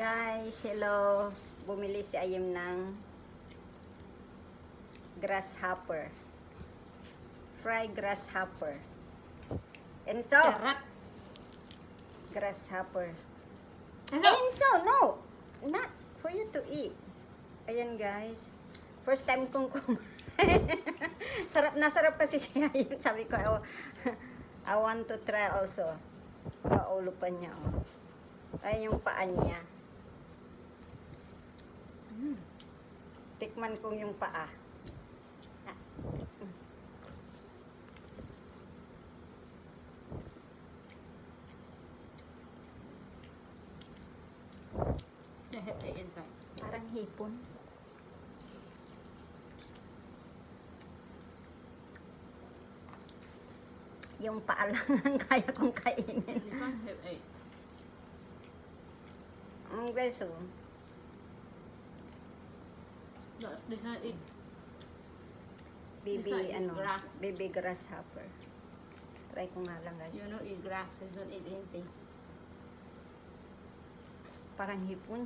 Guys, hello. Bumili si Ayim ng grasshopper. Fried grasshopper. Enzo! Sarap. Grasshopper. Ano? Enzo, no! Not for you to eat. Ayan guys. First time kong kumain. Sarap na sarap kasi siya yun. Sabi ko, I want to try also. Paulo pa niya. Oh. Ayun yung paan niya. Tikman kong yung paa. I have egg inside. Parang hipon. Yung paa lang ang kaya kong kainin. This one have egg. Ang beso. No, this one egg. Baby, This one is ano, grass. baby grasshopper. Try ko nga lang guys. You know, eat grass. You don't eat anything. Parang hipon.